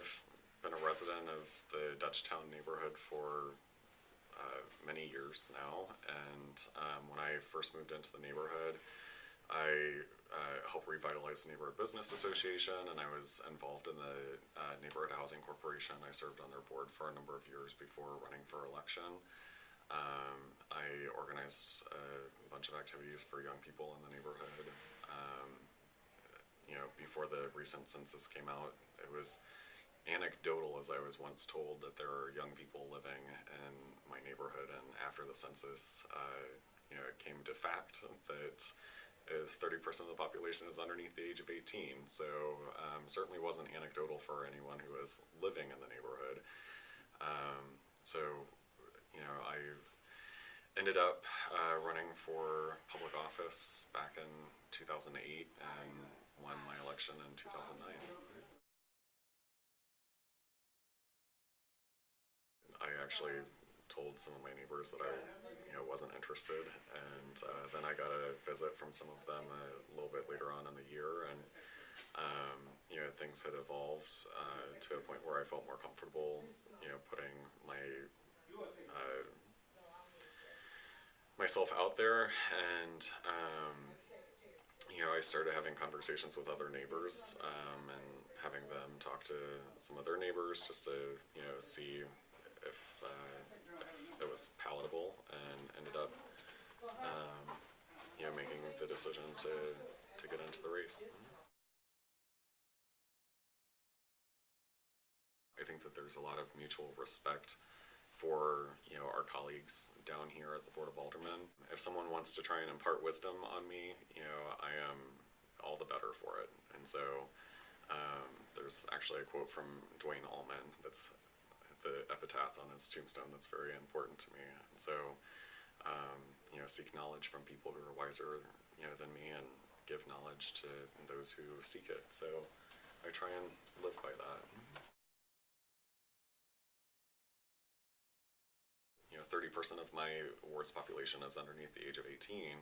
I've been a resident of the Dutchtown neighborhood for many years now, and when I first moved into the neighborhood, I helped revitalize the Neighborhood Business Association, and I was involved in the Neighborhood Housing Corporation. I served on their board for a number of years before running for election. I organized a bunch of activities for young people in the neighborhood. Before the recent census came out, it was anecdotal, as I was once told, that there are young people living in my neighborhood, and after the census, it came to fact that 30% of the population is underneath the age of 18, so certainly wasn't anecdotal for anyone who was living in the neighborhood. I ended up running for public office back in 2008 and won my election in 2009. I actually told some of my neighbors that I wasn't interested, and then I got a visit from some of them a little bit later on in the year, and things had evolved to a point where I felt more comfortable putting myself out there, and I started having conversations with other neighbors, and having them talk to some other neighbors just to see if it was palatable, and ended up making the decision to get into the race. I think that there's a lot of mutual respect for our colleagues down here at the Board of Aldermen. If someone wants to try and impart wisdom on me, I am all the better for it. And so there's actually a quote from Dwayne Allman that's the epitaph on his tombstone that's very important to me. And so seek knowledge from people who are wiser than me, and give knowledge to those who seek it. So I try and live by that. 30% of my ward's population is underneath the age of 18.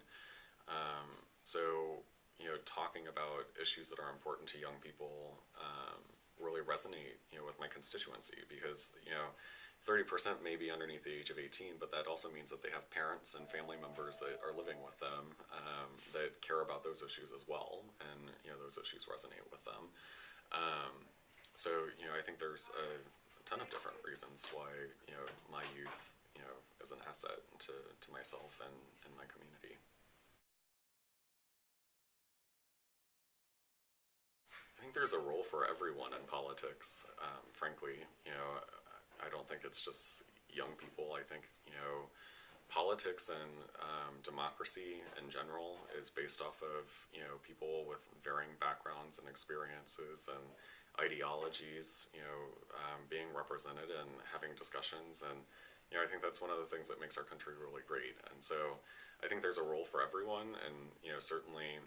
Talking about issues that are important to young people really resonate, with my constituency, because 30% may be underneath the age of 18, but that also means that they have parents and family members that are living with them that care about those issues as well, and those issues resonate with them. I think there's a ton of different reasons why my youth is an asset to myself and my community. I think there's a role for everyone in politics, frankly. I don't think it's just young people. I think politics and democracy in general is based off of people with varying backgrounds and experiences and ideologies being represented and having discussions, and I think that's one of the things that makes our country really great. And so I think there's a role for everyone, and certainly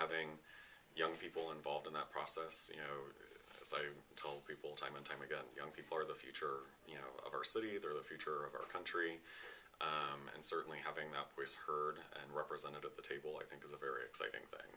having young people involved in that process, as I tell people time and time again, young people are the future of our city, they're the future of our country, and certainly having that voice heard and represented at the table, I think, is a very exciting thing.